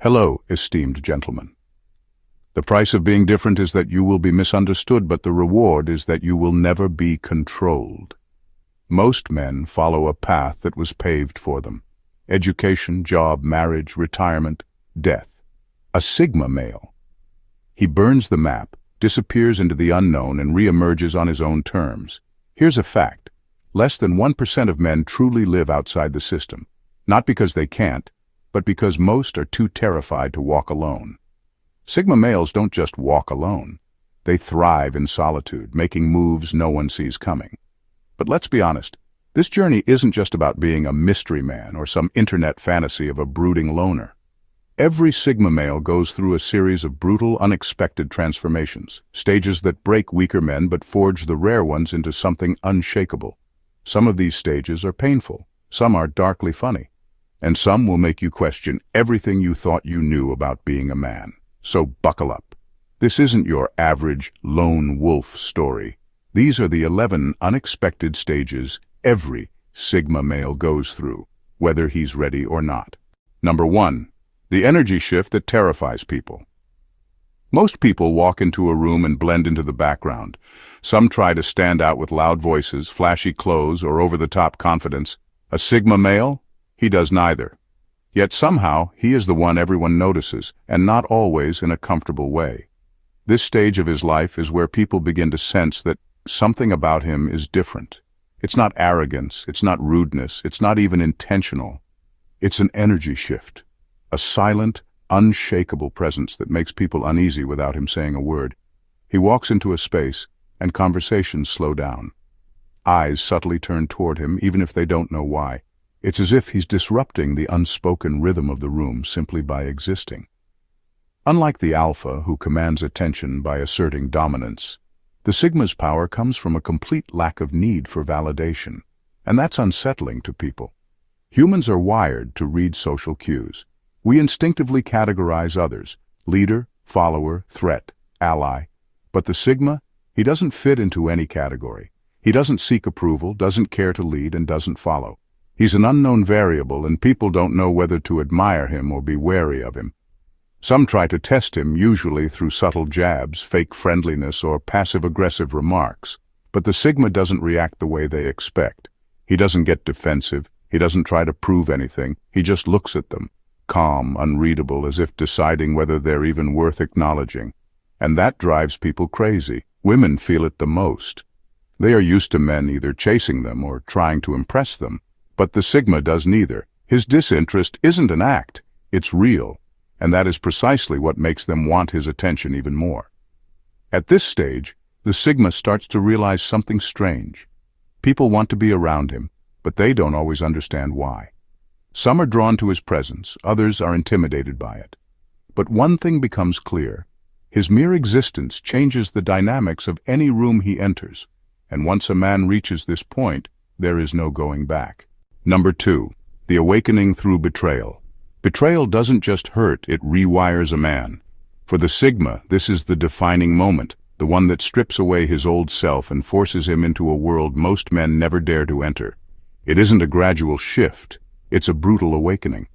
Hello, esteemed gentlemen. The price of being different is that you will be misunderstood, but the reward is that you will never be controlled. Most men follow a path that was paved for them. Education, job, marriage, retirement, death. A Sigma male. He burns the map, disappears into the unknown, and re-emerges on his own terms. Here's a fact. Less than 1% of men truly live outside the system. Not because they can't, but because most are too terrified to walk alone. Sigma males don't just walk alone. They thrive in solitude, making moves no one sees coming. But let's be honest, this journey isn't just about being a mystery man or some internet fantasy of a brooding loner. Every Sigma male goes through a series of brutal, unexpected transformations, stages that break weaker men but forge the rare ones into something unshakable. Some of these stages are painful, some are darkly funny, and some will make you question everything you thought you knew about being a man. So buckle up. This isn't your average lone wolf story. These are the 11 unexpected stages every Sigma male goes through, whether he's ready or not. Number 1. The energy shift that terrifies people. Most people walk into a room and blend into the background. Some try to stand out with loud voices, flashy clothes, or over-the-top confidence. A Sigma male? He does neither. Yet somehow, he is the one everyone notices, and not always in a comfortable way. This stage of his life is where people begin to sense that something about him is different. It's not arrogance, it's not rudeness, it's not even intentional. It's an energy shift. A silent, unshakable presence that makes people uneasy without him saying a word. He walks into a space, and conversations slow down. Eyes subtly turn toward him, even if they don't know why. It's as if he's disrupting the unspoken rhythm of the room simply by existing. Unlike the alpha, who commands attention by asserting dominance, the Sigma's power comes from a complete lack of need for validation, and that's unsettling to people. Humans are wired to read social cues. We instinctively categorize others: leader, follower, threat, ally. But the Sigma, he doesn't fit into any category. He doesn't seek approval, doesn't care to lead, and doesn't follow. He's an unknown variable, and people don't know whether to admire him or be wary of him. Some try to test him, usually through subtle jabs, fake friendliness, or passive-aggressive remarks. But the Sigma doesn't react the way they expect. He doesn't get defensive. He doesn't try to prove anything. He just looks at them, calm, unreadable, as if deciding whether they're even worth acknowledging. And that drives people crazy. Women feel it the most. They are used to men either chasing them or trying to impress them. But the Sigma does neither. His disinterest isn't an act, it's real, and that is precisely what makes them want his attention even more. At this stage, the Sigma starts to realize something strange. People want to be around him, but they don't always understand why. Some are drawn to his presence, others are intimidated by it. But one thing becomes clear. His mere existence changes the dynamics of any room he enters, and once a man reaches this point, there is no going back. Number 2. The awakening through betrayal. Betrayal doesn't just hurt, it rewires a man. For the Sigma, this is the defining moment, the one that strips away his old self and forces him into a world most men never dare to enter. It isn't a gradual shift, it's a brutal awakening.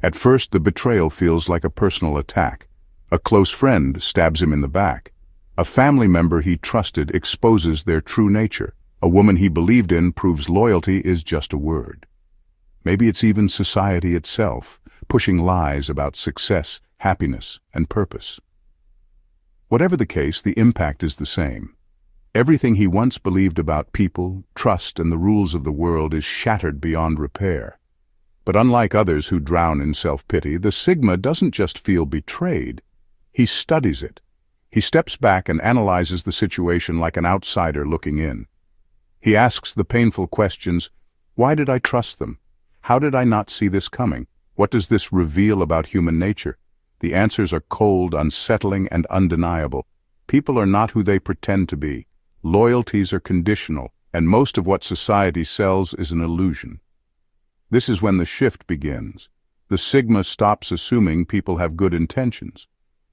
At first, the betrayal feels like a personal attack. A close friend stabs him in the back. A family member he trusted exposes their true nature. A woman he believed in proves loyalty is just a word. Maybe it's even society itself, pushing lies about success, happiness, and purpose. Whatever the case, the impact is the same. Everything he once believed about people, trust, and the rules of the world is shattered beyond repair. But unlike others who drown in self-pity, the Sigma doesn't just feel betrayed. He studies it. He steps back and analyzes the situation like an outsider looking in. He asks the painful questions: why did I trust them? How did I not see this coming? What does this reveal about human nature? The answers are cold, unsettling, and undeniable. People are not who they pretend to be. Loyalties are conditional, and most of what society sells is an illusion. This is when the shift begins. The Sigma stops assuming people have good intentions.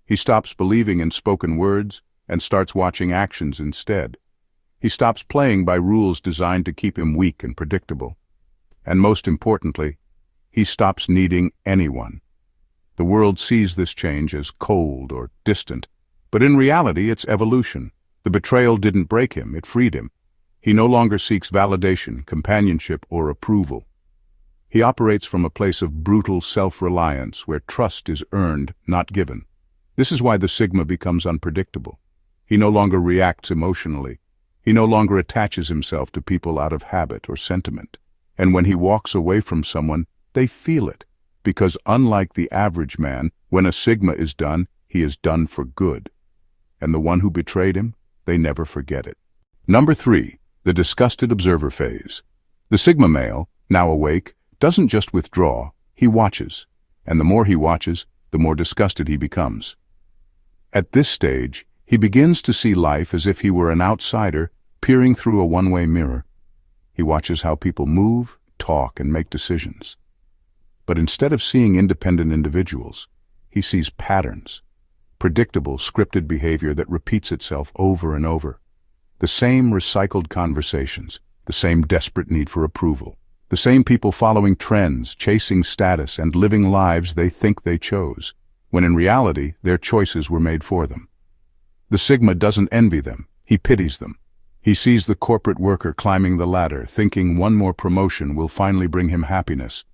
He stops believing in spoken words and starts watching actions instead. He stops playing by rules designed to keep him weak and predictable. And most importantly, he stops needing anyone. The world sees this change as cold or distant, but in reality it's evolution. The betrayal didn't break him, it freed him. He no longer seeks validation, companionship, or approval. He operates from a place of brutal self-reliance where trust is earned, not given. This is why the Sigma becomes unpredictable. He no longer reacts emotionally. He no longer attaches himself to people out of habit or sentiment. And when he walks away from someone, they feel it. Because unlike the average man, when a Sigma is done, he is done for good. And the one who betrayed him, they never forget it. Number 3, the disgusted observer phase. The Sigma male, now awake, doesn't just withdraw, he watches. And the more he watches, the more disgusted he becomes. At this stage, he begins to see life as if he were an outsider peering through a one-way mirror. He watches how people move, talk, and make decisions. But instead of seeing independent individuals, he sees patterns, predictable, scripted behavior that repeats itself over and over. The same recycled conversations, the same desperate need for approval, the same people following trends, chasing status, and living lives they think they chose, when in reality their choices were made for them. The Sigma doesn't envy them, he pities them. He sees the corporate worker climbing the ladder, thinking one more promotion will finally bring him happiness,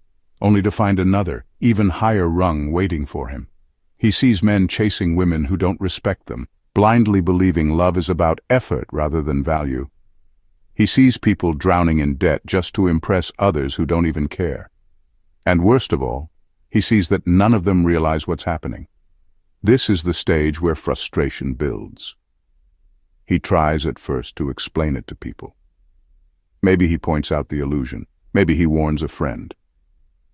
only to find another, even higher rung waiting for him. He sees men chasing women who don't respect them, blindly believing love is about effort rather than value. He sees people drowning in debt just to impress others who don't even care. And worst of all, he sees that none of them realize what's happening. This is the stage where frustration builds. He tries at first to explain it to people. Maybe he points out the illusion. Maybe he warns a friend.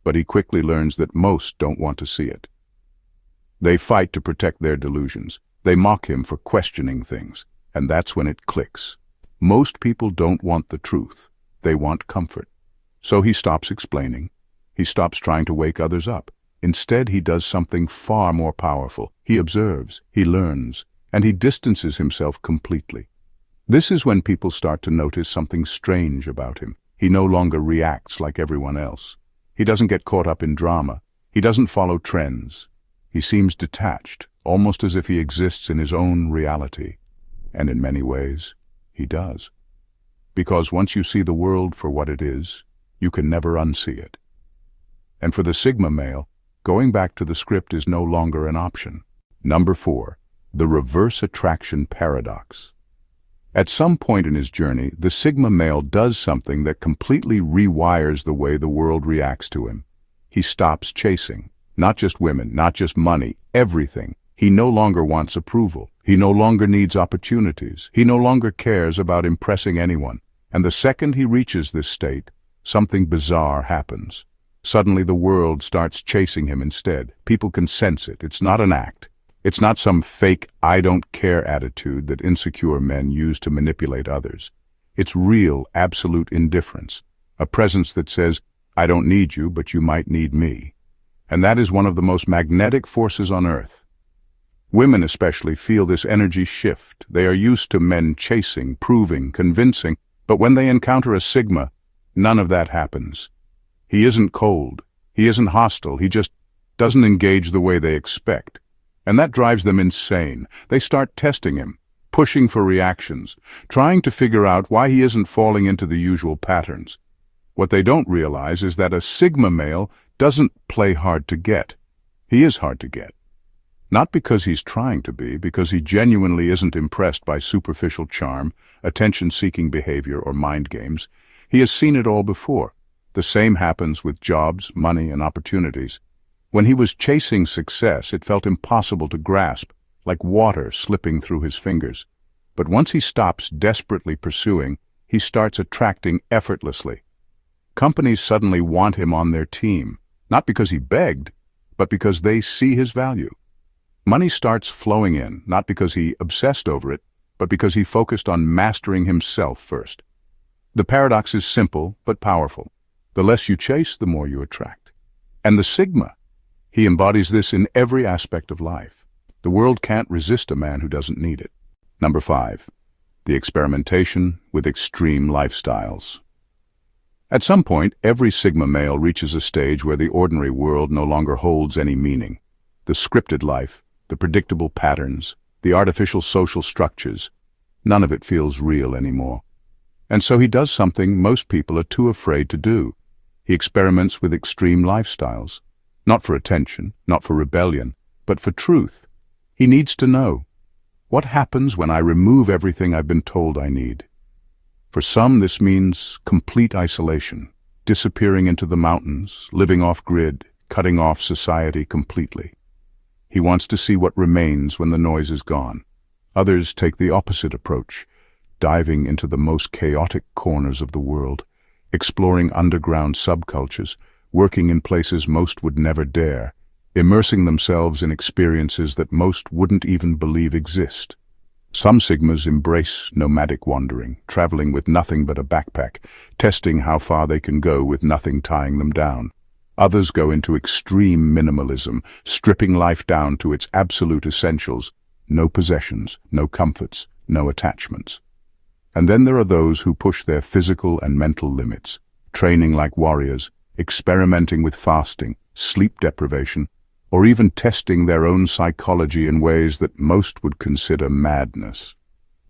But he quickly learns that most don't want to see it. They fight to protect their delusions. They mock him for questioning things. And that's when it clicks. Most people don't want the truth. They want comfort. So he stops explaining. He stops trying to wake others up. Instead, he does something far more powerful. He observes, he learns, and he distances himself completely. This is when people start to notice something strange about him. He no longer reacts like everyone else. He doesn't get caught up in drama. He doesn't follow trends. He seems detached, almost as if he exists in his own reality. And in many ways, he does. Because once you see the world for what it is, you can never unsee it. And for the Sigma male, going back to the script is no longer an option. Number 4, the reverse attraction paradox. At some point in his journey, the Sigma male does something that completely rewires the way the world reacts to him. He stops chasing. Not just women, not just money, everything. He no longer wants approval. He no longer needs opportunities. He no longer cares about impressing anyone. And the second he reaches this state, something bizarre happens. Suddenly the world starts chasing him instead. People can sense it. It's not an act. It's not some fake I don't care attitude that insecure men use to manipulate others. It's real, absolute indifference. A presence that says, I don't need you, but you might need me. And that is one of the most magnetic forces on earth. Women especially feel this energy shift. They are used to men chasing, proving, convincing, but when they encounter a Sigma, none of that happens. He isn't cold. He isn't hostile. He just doesn't engage the way they expect. And that drives them insane. They start testing him, pushing for reactions, trying to figure out why he isn't falling into the usual patterns. What they don't realize is that a Sigma male doesn't play hard to get. He is hard to get. Not because he's trying to be, because he genuinely isn't impressed by superficial charm, attention-seeking behavior, or mind games. He has seen it all before. The same happens with jobs, money, and opportunities. When he was chasing success, it felt impossible to grasp, like water slipping through his fingers. But once he stops desperately pursuing, he starts attracting effortlessly. Companies suddenly want him on their team, not because he begged, but because they see his value. Money starts flowing in, not because he obsessed over it, but because he focused on mastering himself first. The paradox is simple but powerful. The less you chase, the more you attract. And the Sigma, he embodies this in every aspect of life. The world can't resist a man who doesn't need it. Number 5, the experimentation with extreme lifestyles. At some point, every Sigma male reaches a stage where the ordinary world no longer holds any meaning. the scripted life, the predictable patterns, the artificial social structures. None of it feels real anymore. And so he does something most people are too afraid to do. He experiments with extreme lifestyles. Not for attention, not for rebellion, but for truth. He needs to know, what happens when I remove everything I've been told I need? For some, this means complete isolation, disappearing into the mountains, living off-grid, cutting off society completely. He wants to see what remains when the noise is gone. Others take the opposite approach, diving into the most chaotic corners of the world, exploring underground subcultures, working in places most would never dare, immersing themselves in experiences that most wouldn't even believe exist. Some Sigmas embrace nomadic wandering, traveling with nothing but a backpack, testing how far they can go with nothing tying them down. Others go into extreme minimalism, stripping life down to its absolute essentials: no possessions, no comforts, no attachments. And then there are those who push their physical and mental limits, training like warriors, experimenting with fasting, sleep deprivation, or even testing their own psychology in ways that most would consider madness.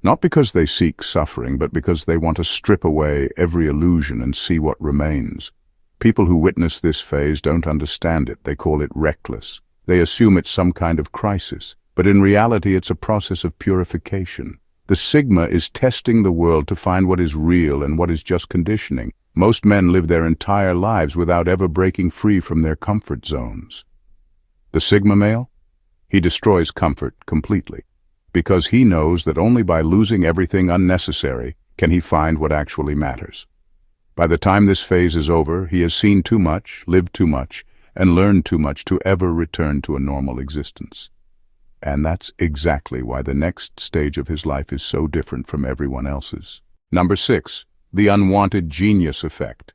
Not because they seek suffering, but because they want to strip away every illusion and see what remains. People who witness this phase don't understand it. They call it reckless. They assume it's some kind of crisis, but in reality it's a process of purification. The Sigma is testing the world to find what is real and what is just conditioning. Most men live their entire lives without ever breaking free from their comfort zones. The Sigma male? He destroys comfort completely, because he knows that only by losing everything unnecessary can he find what actually matters. By the time this phase is over, he has seen too much, lived too much, and learned too much to ever return to a normal existence. And that's exactly why the next stage of his life is so different from everyone else's. Number 6. The unwanted genius effect.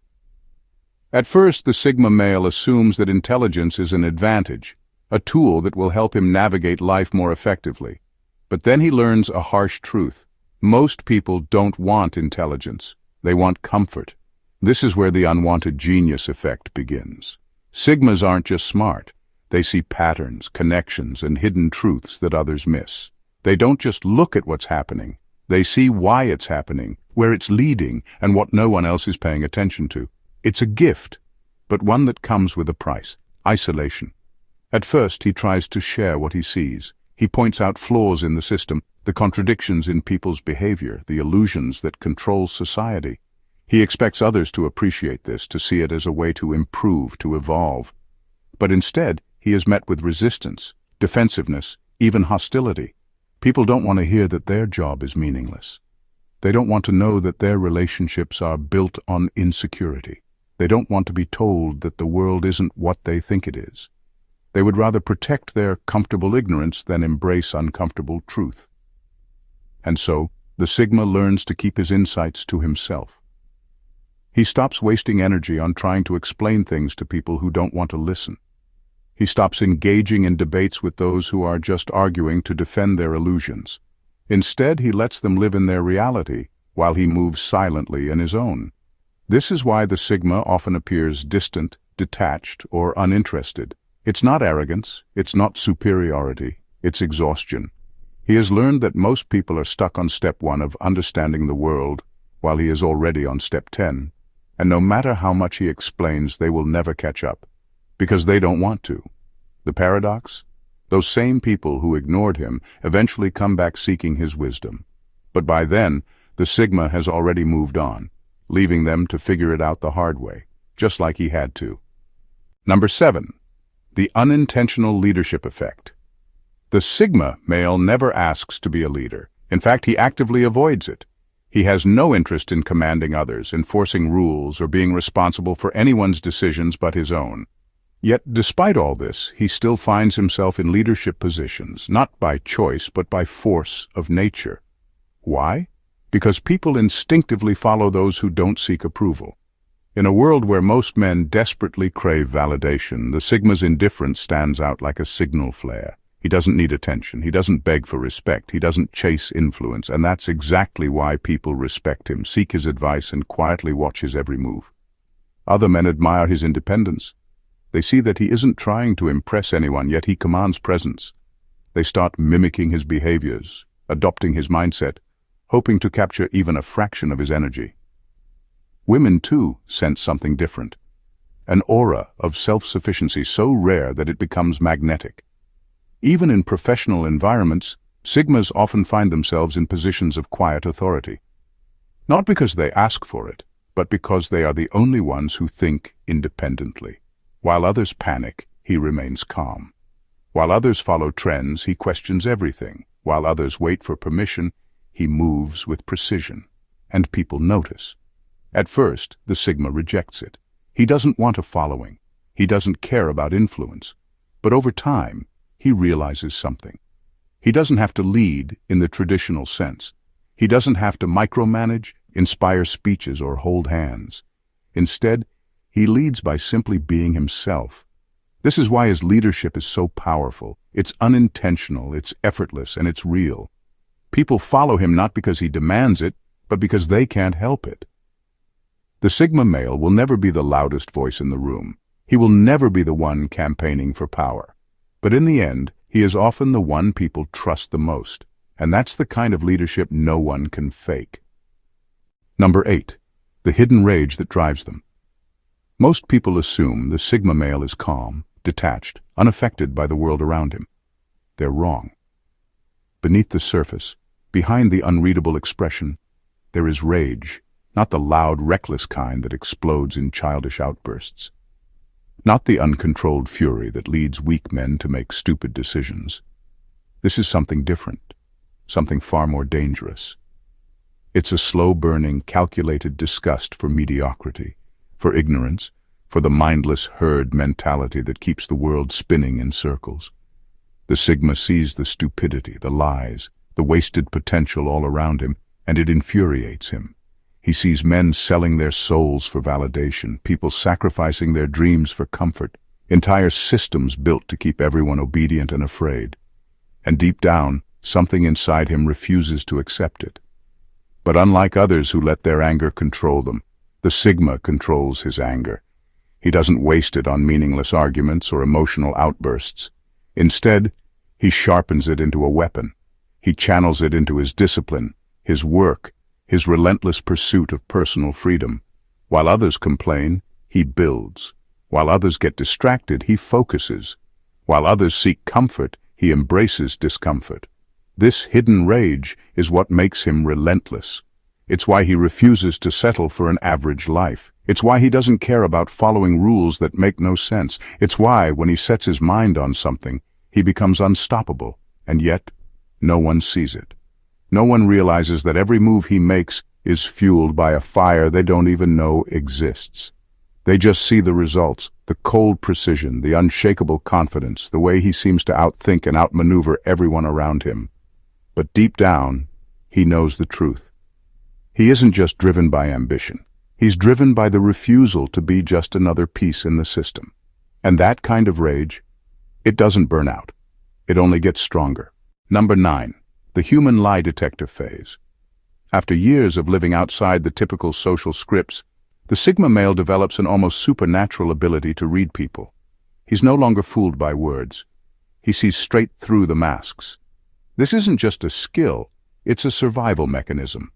At first, the Sigma male assumes that intelligence is an advantage, a tool that will help him navigate life more effectively. But then he learns a harsh truth. Most people don't want intelligence. They want comfort. This is where the unwanted genius effect begins. Sigmas aren't just smart. They see patterns, connections, and hidden truths that others miss. They don't just look at what's happening. They see why it's happening, where it's leading, and what no one else is paying attention to. It's a gift, but one that comes with a price: isolation. At first, he tries to share what he sees. He points out flaws in the system, the contradictions in people's behavior, the illusions that control society. He expects others to appreciate this, to see it as a way to improve, to evolve. But instead, he is met with resistance, defensiveness, even hostility. People don't want to hear that their job is meaningless. They don't want to know that their relationships are built on insecurity. They don't want to be told that the world isn't what they think it is. They would rather protect their comfortable ignorance than embrace uncomfortable truth. And so, the Sigma learns to keep his insights to himself. He stops wasting energy on trying to explain things to people who don't want to listen. He stops engaging in debates with those who are just arguing to defend their illusions. Instead, he lets them live in their reality while he moves silently in his own. This is why the Sigma often appears distant, detached, or uninterested. It's not arrogance, it's not superiority, it's exhaustion. He has learned that most people are stuck on step 1 of understanding the world, while he is already on step 10. And no matter how much he explains, they will never catch up, because they don't want to. The paradox? Those same people who ignored him eventually come back seeking his wisdom. But by then, the Sigma has already moved on, leaving them to figure it out the hard way, just like he had to. Number 7. The unintentional leadership effect. The Sigma male never asks to be a leader. In fact, he actively avoids it. He has no interest in commanding others, enforcing rules, or being responsible for anyone's decisions but his own. Yet, despite all this, he still finds himself in leadership positions, not by choice, but by force of nature. Why? Because people instinctively follow those who don't seek approval. In a world where most men desperately crave validation, the Sigma's indifference stands out like a signal flare. He doesn't need attention, he doesn't beg for respect, he doesn't chase influence, and that's exactly why people respect him, seek his advice, and quietly watch his every move. Other men admire his independence. They see that he isn't trying to impress anyone, yet he commands presence. They start mimicking his behaviors, adopting his mindset, hoping to capture even a fraction of his energy. Women, too, sense something different. An aura of self-sufficiency so rare that it becomes magnetic. Even in professional environments, Sigmas often find themselves in positions of quiet authority. Not because they ask for it, but because they are the only ones who think independently. While others panic, he remains calm. While others follow trends, he questions everything. While others wait for permission, he moves with precision. And people notice. At first, the Sigma rejects it. He doesn't want a following. He doesn't care about influence. But over time, he realizes something. He doesn't have to lead in the traditional sense. He doesn't have to micromanage, inspire speeches, or hold hands. Instead, he leads by simply being himself. This is why his leadership is so powerful. It's unintentional, it's effortless, and it's real. People follow him not because he demands it, but because they can't help it. The Sigma male will never be the loudest voice in the room. He will never be the one campaigning for power. But in the end, he is often the one people trust the most. And that's the kind of leadership no one can fake. Number 8. The hidden rage that drives them. Most people assume the Sigma male is calm, detached, unaffected by the world around him. They're wrong. Beneath the surface, behind the unreadable expression, there is rage, not the loud, reckless kind that explodes in childish outbursts. Not the uncontrolled fury that leads weak men to make stupid decisions. This is something different, something far more dangerous. It's a slow-burning, calculated disgust for mediocrity, for ignorance, for the mindless herd mentality that keeps the world spinning in circles. The Sigma sees the stupidity, the lies, the wasted potential all around him, and it infuriates him. He sees men selling their souls for validation, people sacrificing their dreams for comfort, entire systems built to keep everyone obedient and afraid. And deep down, something inside him refuses to accept it. But unlike others who let their anger control them, the Sigma controls his anger. He doesn't waste it on meaningless arguments or emotional outbursts. Instead, he sharpens it into a weapon. He channels it into his discipline, his work, his relentless pursuit of personal freedom. While others complain, he builds. While others get distracted, he focuses. While others seek comfort, he embraces discomfort. This hidden rage is what makes him relentless. It's why he refuses to settle for an average life. It's why he doesn't care about following rules that make no sense. It's why, when he sets his mind on something, he becomes unstoppable. And yet, no one sees it. No one realizes that every move he makes is fueled by a fire they don't even know exists. They just see the results, the cold precision, the unshakable confidence, the way he seems to outthink and outmaneuver everyone around him. But deep down, he knows the truth. He isn't just driven by ambition. He's driven by the refusal to be just another piece in the system. And that kind of rage, it doesn't burn out. It only gets stronger. Number 9. The human lie detector phase. After years of living outside the typical social scripts, the Sigma male develops an almost supernatural ability to read people. He's no longer fooled by words. He sees straight through the masks. This isn't just a skill, it's a survival mechanism.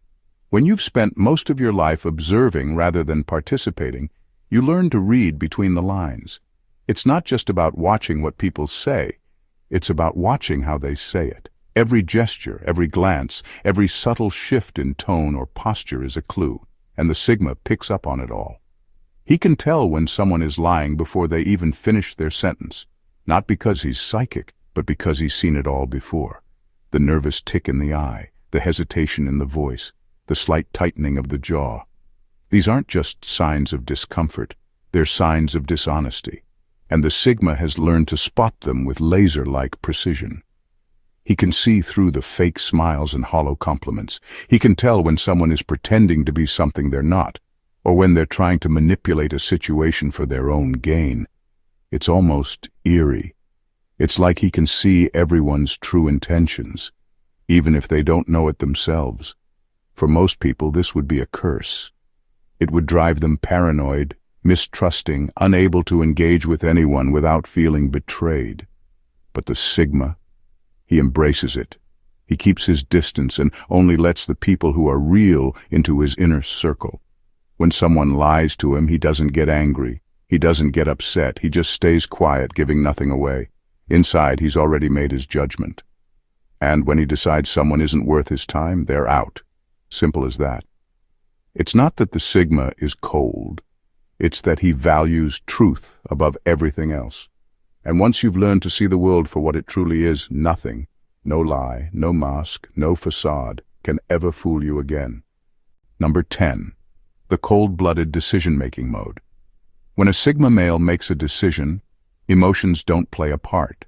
When you've spent most of your life observing rather than participating, you learn to read between the lines. It's not just about watching what people say, it's about watching how they say it. Every gesture, every glance, every subtle shift in tone or posture is a clue, and the Sigma picks up on it all. He can tell when someone is lying before they even finish their sentence, not because he's psychic, but because he's seen it all before. The nervous tick in the eye, the hesitation in the voice, the slight tightening of the jaw. These aren't just signs of discomfort, they're signs of dishonesty, and the Sigma has learned to spot them with laser-like precision. He can see through the fake smiles and hollow compliments. He can tell when someone is pretending to be something they're not, or when they're trying to manipulate a situation for their own gain. It's almost eerie. It's like he can see everyone's true intentions, even if they don't know it themselves. For most people, this would be a curse. It would drive them paranoid, mistrusting, unable to engage with anyone without feeling betrayed. But the Sigma, he embraces it. He keeps his distance and only lets the people who are real into his inner circle. When someone lies to him, he doesn't get angry. He doesn't get upset. He just stays quiet, giving nothing away. Inside, he's already made his judgment. And when he decides someone isn't worth his time, they're out. Simple as that. It's not that the Sigma is cold. It's that he values truth above everything else. And once you've learned to see the world for what it truly is, nothing, no lie, no mask, no facade, can ever fool you again. Number 10. The cold-blooded decision-making mode. When a Sigma male makes a decision, emotions don't play a part.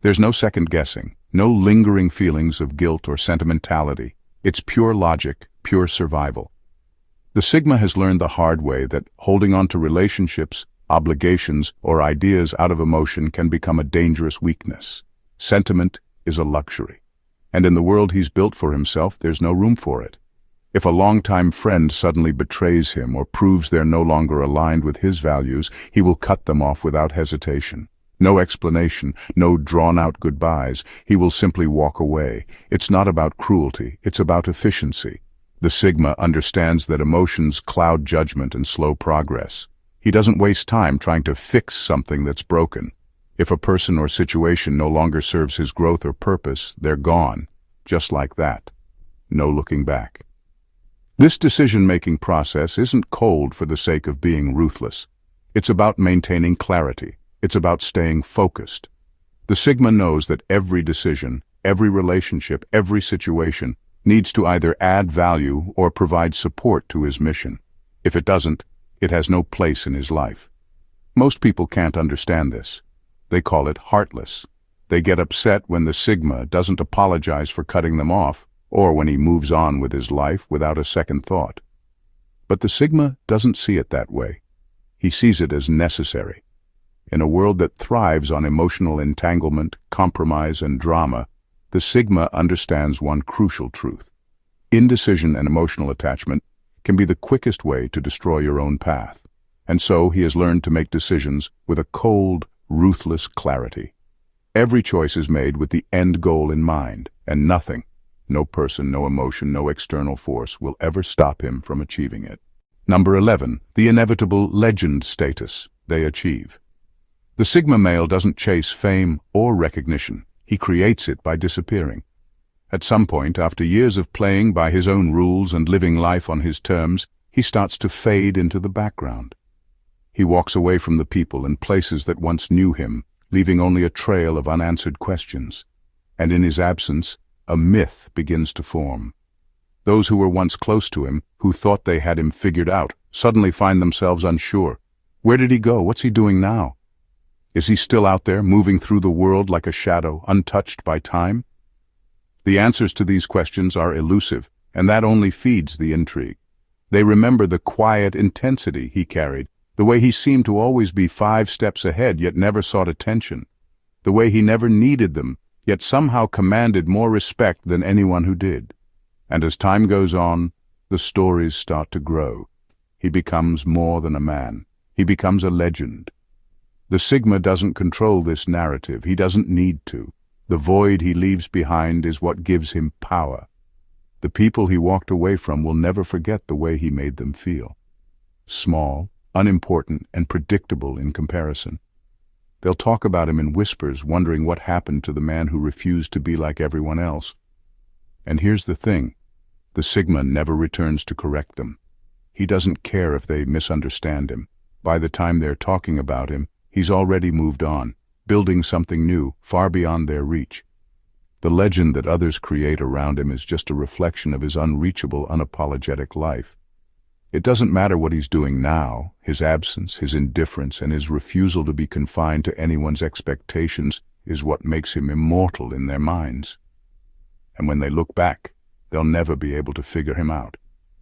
There's no second-guessing, no lingering feelings of guilt or sentimentality. It's pure logic, pure survival. The Sigma has learned the hard way that holding on to relationships, obligations, or ideas out of emotion can become a dangerous weakness. Sentiment is a luxury. And in the world he's built for himself, there's no room for it. If a longtime friend suddenly betrays him or proves they're no longer aligned with his values, he will cut them off without hesitation. No explanation, no drawn-out goodbyes. He will simply walk away. It's not about cruelty, it's about efficiency. The Sigma understands that emotions cloud judgment and slow progress. He doesn't waste time trying to fix something that's broken. If a person or situation no longer serves his growth or purpose, they're gone. Just like that. No looking back. This decision-making process isn't cold for the sake of being ruthless. It's about maintaining clarity. It's about staying focused. The Sigma knows that every decision, every relationship, every situation needs to either add value or provide support to his mission. If it doesn't, it has no place in his life. Most people can't understand this. They call it heartless. They get upset when the Sigma doesn't apologize for cutting them off, or when he moves on with his life without a second thought. But the Sigma doesn't see it that way. He sees it as necessary. In a world that thrives on emotional entanglement, compromise, and drama, the Sigma understands one crucial truth. Indecision and emotional attachment can be the quickest way to destroy your own path. And so he has learned to make decisions with a cold, ruthless clarity. Every choice is made with the end goal in mind, and nothing, no person, no emotion, no external force will ever stop him from achieving it. Number 11. The inevitable legend status they achieve. The Sigma male doesn't chase fame or recognition. He creates it by disappearing. At some point, after years of playing by his own rules and living life on his terms, he starts to fade into the background. He walks away from the people and places that once knew him, leaving only a trail of unanswered questions. And in his absence, a myth begins to form. Those who were once close to him, who thought they had him figured out, suddenly find themselves unsure. Where did he go? What's he doing now? Is he still out there, moving through the world like a shadow, untouched by time? The answers to these questions are elusive, and that only feeds the intrigue. They remember the quiet intensity he carried, the way he seemed to always be 5 steps ahead yet never sought attention, the way he never needed them, yet somehow commanded more respect than anyone who did. And as time goes on, the stories start to grow. He becomes more than a man. He becomes a legend. The Sigma doesn't control this narrative. He doesn't need to. The void he leaves behind is what gives him power. The people he walked away from will never forget the way he made them feel. Small, unimportant, and predictable in comparison. They'll talk about him in whispers, wondering what happened to the man who refused to be like everyone else. And here's the thing. The Sigma never returns to correct them. He doesn't care if they misunderstand him. By the time they're talking about him, he's already moved on, building something new, far beyond their reach. The legend that others create around him is just a reflection of his unreachable, unapologetic life. It doesn't matter what he's doing now. His absence, his indifference, and his refusal to be confined to anyone's expectations is what makes him immortal in their minds. And when they look back, they'll never be able to figure him out.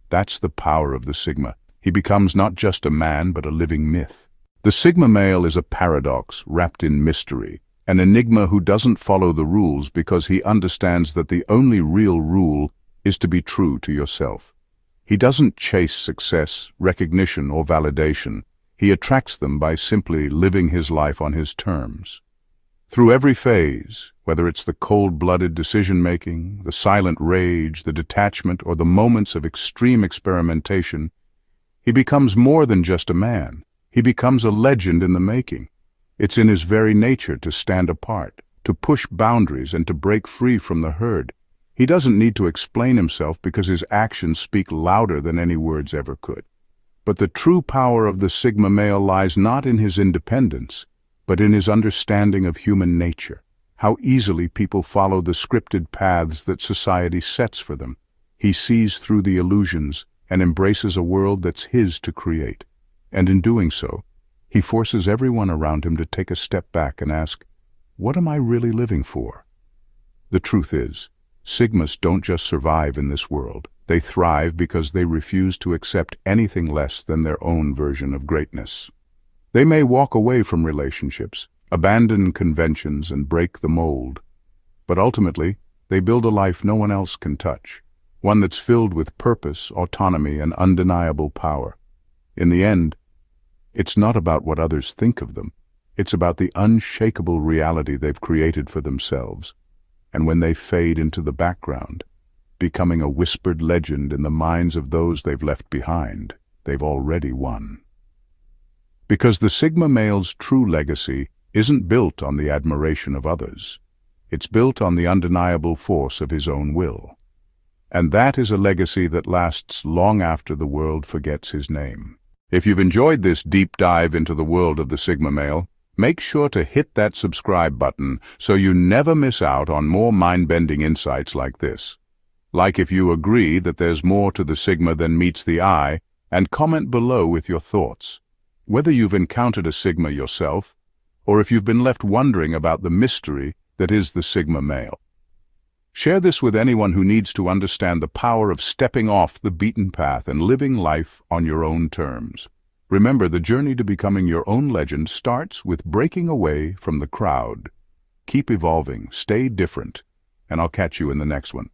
That's the power of the Sigma. He becomes not just a man, but a living myth. The Sigma male is a paradox wrapped in mystery, an enigma who doesn't follow the rules because he understands that the only real rule is to be true to yourself. He doesn't chase success, recognition, or validation. He attracts them by simply living his life on his terms. Through every phase, whether it's the cold-blooded decision-making, the silent rage, the detachment, or the moments of extreme experimentation, he becomes more than just a man. He becomes a legend in the making. It's in his very nature to stand apart, to push boundaries, and to break free from the herd. He doesn't need to explain himself because his actions speak louder than any words ever could. But the true power of the Sigma male lies not in his independence, but in his understanding of human nature, how easily people follow the scripted paths that society sets for them. He sees through the illusions and embraces a world that's his to create. And in doing so, he forces everyone around him to take a step back and ask, what am I really living for? The truth is, Sigmas don't just survive in this world. They thrive because they refuse to accept anything less than their own version of greatness. They may walk away from relationships, abandon conventions, and break the mold. But ultimately, they build a life no one else can touch, one that's filled with purpose, autonomy, and undeniable power. In the end, it's not about what others think of them. It's about the unshakable reality they've created for themselves. And when they fade into the background, becoming a whispered legend in the minds of those they've left behind, they've already won. Because the Sigma male's true legacy isn't built on the admiration of others. It's built on the undeniable force of his own will. And that is a legacy that lasts long after the world forgets his name. If you've enjoyed this deep dive into the world of the Sigma male, make sure to hit that subscribe button so you never miss out on more mind-bending insights like this. Like if you agree that there's more to the Sigma than meets the eye, and comment below with your thoughts. Whether you've encountered a Sigma yourself, or if you've been left wondering about the mystery that is the Sigma male. Share this with anyone who needs to understand the power of stepping off the beaten path and living life on your own terms. Remember, the journey to becoming your own legend starts with breaking away from the crowd. Keep evolving, stay different, and I'll catch you in the next one.